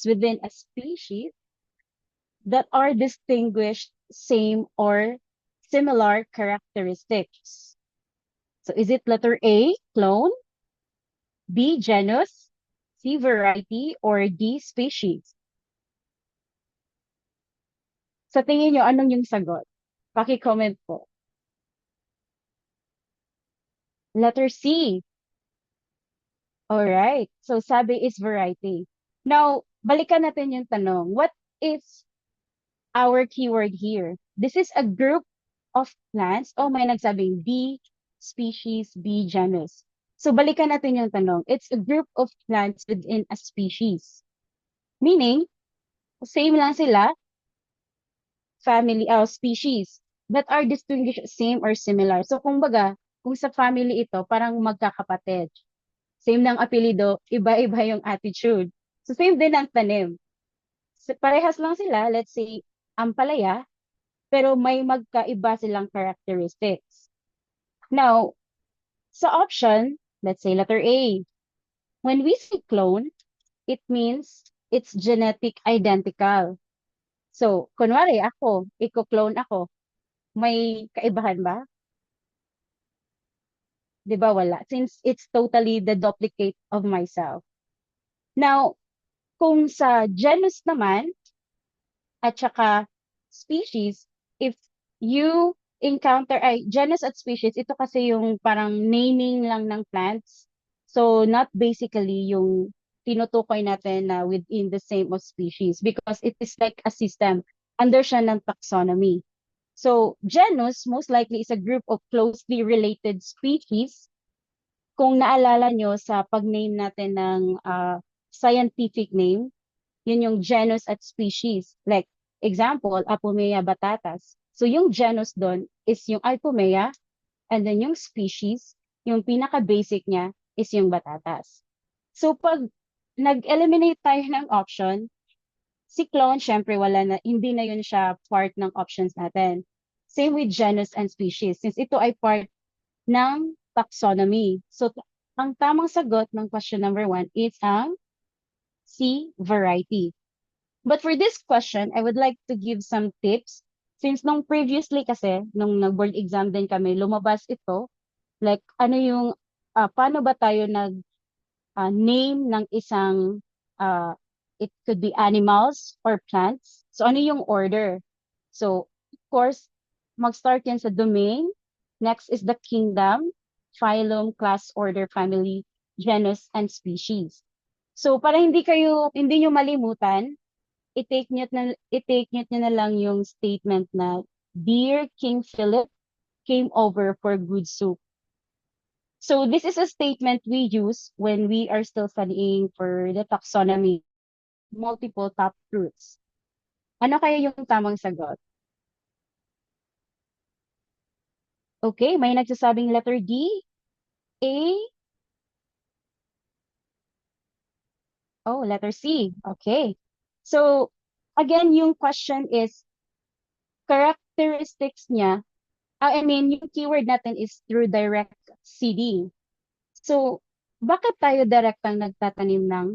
within a species that are distinguished same or similar characteristics. So is it letter A, clone, B, genus, C, variety, or D, species? Sa tingin nyo, anong yung sagot? Paki-comment po. Letter C. Alright. So sabi is variety. Now, balikan natin yung tanong. What is our keyword here? This is a group of plants. Oh, may nagsabing B, species, B, genus. So balikan natin yung tanong. It's a group of plants within a species. Meaning, same lang sila, family, species, that are distinguished same or similar. So kumbaga, kung sa family ito, parang magkakapatid. Same ng apelido, iba-iba yung attitude. So same din ang tanim. So, parehas lang sila, let's say, ampalaya, pero may magkaiba silang characteristics. Now, sa option, let's say letter A, when we say clone, it means it's genetic identical. So, kunwari ako, iko-clone ako, may kaibahan ba? 'Di ba wala? Since it's totally the duplicate of myself. Now, kung sa genus naman, at saka species, if you encounter, ay, genus at species, ito kasi yung parang naming lang ng plants. So, not basically yung tinutukoy natin na within the same of species because it is like a system. Under siya ng taxonomy. So, genus most likely is a group of closely related species. Kung naalala nyo sa pag-name natin ng scientific name, yun yung genus at species. Like, example, Apomea batatas. So, yung genus doon is yung Apomea, and then yung species, yung pinaka-basic niya is yung batatas. So, pag nag-eliminate tayo ng option, si clone, syempre, wala na, hindi na yun siya part ng options natin. Same with genus and species, since ito ay part ng taxonomy. So, ang tamang sagot ng question number 1 is ang C, variety. But for this question, I would like to give some tips. Since nung previously kasi, nung nag-board exam din kami, lumabas ito, like ano yung, paano ba tayo name ng isang, it could be animals or plants. So ano yung order? So, of course, mag-start yan sa domain. Next is the kingdom, phylum, class, order, family, genus, and species. So, para hindi nyo malimutan, i-take nyo na lang yung statement na, Dear King Philip came over for good soup. So this is a statement we use when we are still studying for the taxonomy, multiple top fruits. Ano kaya yung tamang sagot? Okay, may nagsasabing letter D, A, letter C. Okay. So, again, yung question is, characteristics niya, yung keyword natin is through direct seeding. So, bakit tayo direktang nagtatanim ng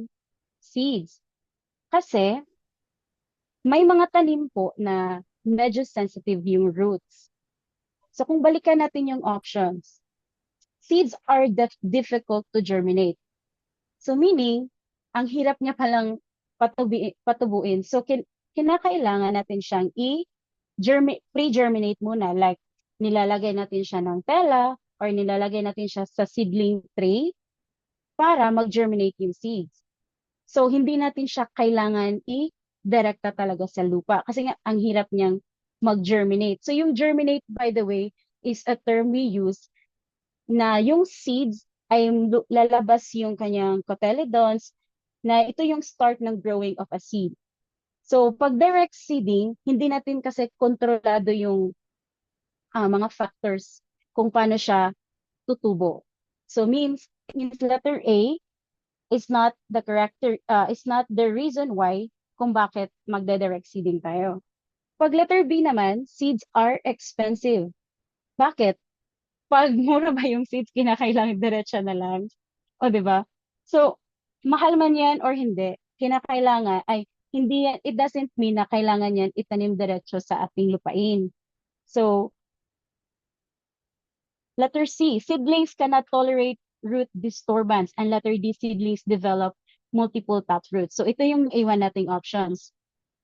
seeds? Kasi, may mga tanim po na medyo sensitive yung roots. So, kung balikan natin yung options, seeds are difficult to germinate. So, meaning, ang hirap niya palang patubuin. So, kinakailangan natin siyang pre-germinate muna. Like, nilalagay natin siya ng tela or nilalagay natin siya sa seedling tray para mag-germinate yung seeds. So, hindi natin siya kailangan i-direkta talaga sa lupa kasi nga, ang hirap niyang mag-germinate. So, yung germinate, by the way, is a term we use na yung seeds ay lalabas yung kanyang cotyledons na ito yung start ng growing of a seed. So, pag direct seeding, hindi natin kasi kontrolado yung mga factors kung paano siya tutubo. So, means letter A is not is not the reason why kung bakit magde-direct seeding tayo. Pag letter B naman, seeds are expensive. Bakit? Pag mura ba yung seeds, kinakailangan diretsa na lang. O, di ba? So, mahal man yan or hindi, kinakailangan ay hindi yan, it doesn't mean na kailangan yan itanim diretso sa ating lupain. So, letter C, seedlings cannot tolerate root disturbance. And letter D, seedlings develop multiple taproots. So, ito yung iwan nating options.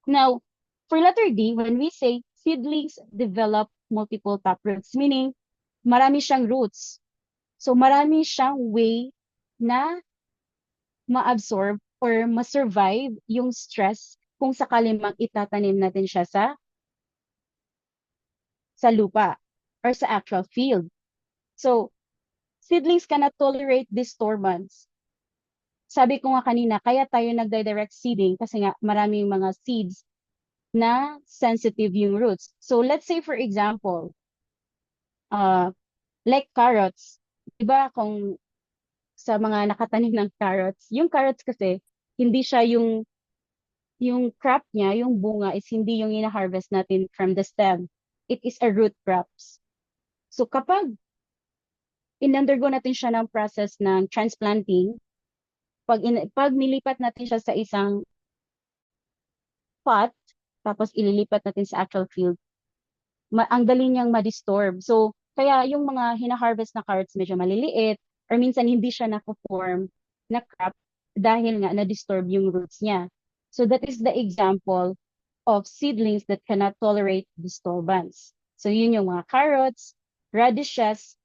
Now, for letter D, when we say seedlings develop multiple taproots, meaning marami siyang roots. So, marami siyang way na ma-absorb or ma-survive yung stress kung sakali mang itatanim natin siya sa lupa or sa actual field. So, seedlings cannot tolerate disturbance. Sabi ko nga kanina, kaya tayo nagdi-direct seeding kasi nga maraming mga seeds na sensitive yung roots. So, let's say for example, like carrots. Diba kung sa mga nakatanim ng carrots, yung carrots kasi, hindi siya yung crop niya, yung bunga is hindi yung ina-harvest natin from the stem. It is a root crops. So kapag in-undergo natin siya ng process ng transplanting, pag nilipat natin siya sa isang pot, tapos ililipat natin sa actual field, ang dali niyang ma-disturb. So, kaya yung mga hina-harvest na carrots medyo maliliit, or minsan hindi siya na-form na crop dahil nga na-disturb yung roots niya. So, that is the example of seedlings that cannot tolerate disturbance. So, yun yung mga carrots, radishes,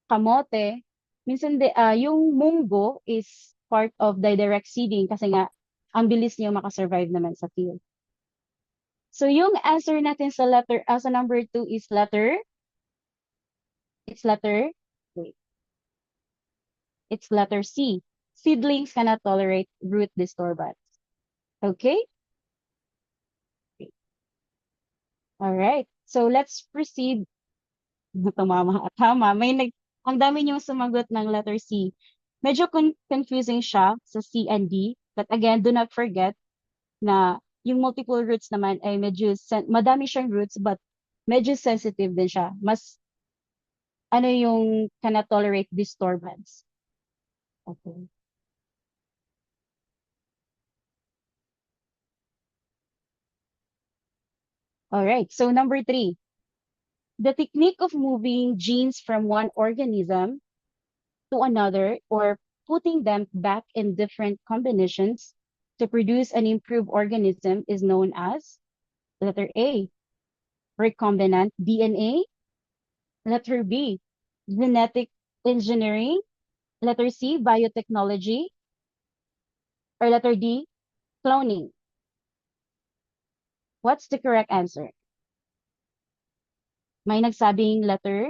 kamote. Minsan, yung munggo is part of the direct seeding kasi nga, ang bilis niyo makasurvive naman sa field. So, yung answer natin sa number 2 is wait, it's letter C. Seedlings cannot tolerate root disturbance. Okay? All right. So, let's proceed. Tama. Ang dami niyong sumagot ng letter C. Medyo confusing siya sa C and D. But again, do not forget na yung multiple roots naman ay madami siyang roots but medyo sensitive din siya. Mas ano yung cannot tolerate disturbance. Okay. All right. So number 3, the technique of moving genes from one organism to another or putting them back in different combinations to produce an improved organism is known as letter A, recombinant DNA, letter B, genetic engineering, letter C, biotechnology, or letter D, cloning. What's the correct answer? May nagsabing letter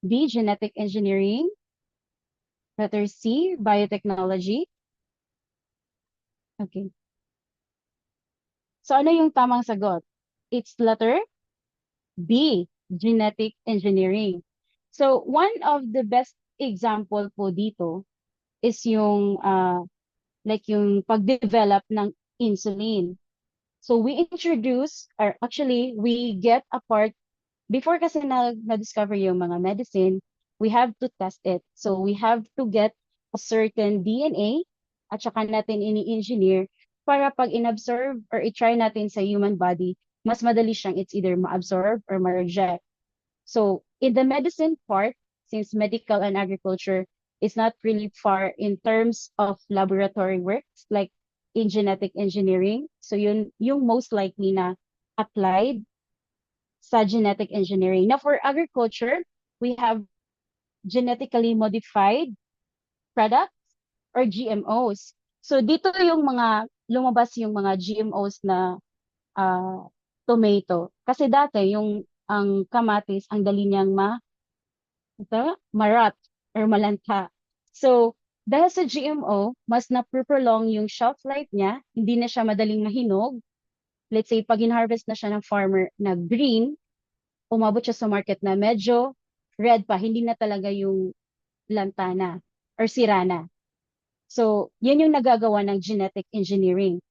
B, genetic engineering, letter C, biotechnology. Okay. So ano yung tamang sagot? It's letter B, genetic engineering. So one of the best example po dito is yung like yung pag-develop ng insulin. So we introduce, or actually we get a part, before kasi na-discover yung mga medicine, we have to test it. So we have to get a certain DNA at saka natin ini-engineer para pag inabsorb or i-try natin sa human body, mas madali siyang it's either ma-absorb or ma-reject. So in the medicine part, since medical and agriculture is not really far in terms of laboratory works, like in genetic engineering, so yun yung most likely na applied sa genetic engineering. Now, for agriculture, we have genetically modified products or GMOs. So, dito yung lumabas yung mga GMOs na tomato. Kasi dati, ang kamatis, ang dali niyang marat or malanta. So, dahil sa GMO, mas na-prolong yung shelf life niya, hindi na siya madaling mahinog. Let's say, pag in-harvest na siya ng farmer na green, umabot siya sa market na medyo red pa, hindi na talaga yung lantana or sirana. So, yan yung nagagawa ng genetic engineering.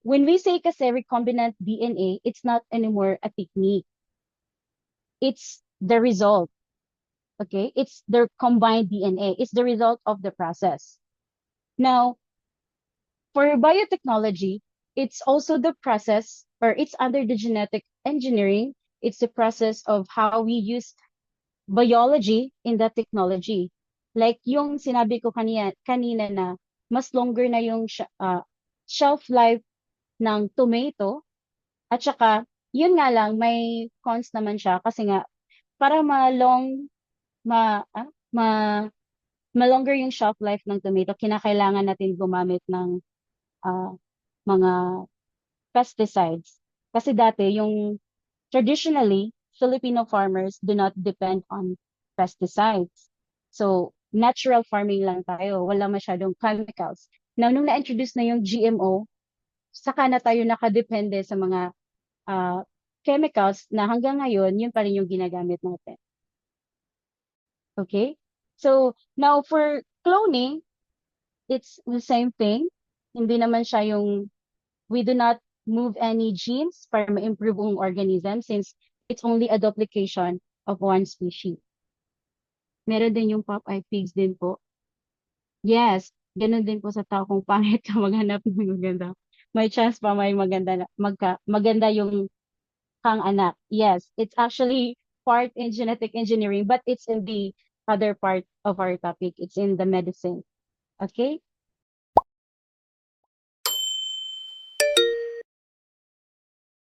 When we say kasi recombinant DNA, it's not anymore a technique. It's the result. Okay? It's the combined DNA. It's the result of the process. Now, For biotechnology, it's also the process, or it's under the genetic engineering. It's the process of how we use biology in the technology. Like yung sinabi ko kanina na mas longer na yung shelf life ng tomato, at saka yun nga lang may cons naman siya kasi nga para ma-long ma ah, ma ma-longer yung shelf life ng tomato, kinakailangan natin gumamit ng ah, mga pesticides. Kasi dati yung traditionally, Filipino farmers do not depend on pesticides. So, natural farming lang tayo. Wala masyadong chemicals. Now, nung na-introduce na yung GMO, saka na tayo nakadepende sa mga ah, chemicals na hanggang ngayon, yun pa rin yung ginagamit natin. Okay? So, now for cloning, it's the same thing. Hindi naman siya yung we do not move any genes para ma-improve ang organism since it's only a duplication of one species. Meron din yung Popeye pigs din po. Yes, ganun din po sa tao kung pangit ka maghanap ng maganda. May chance pa may maganda yung kang anak. Yes, it's actually part in genetic engineering, but it's in the other part of our topic. It's in the medicine. Okay?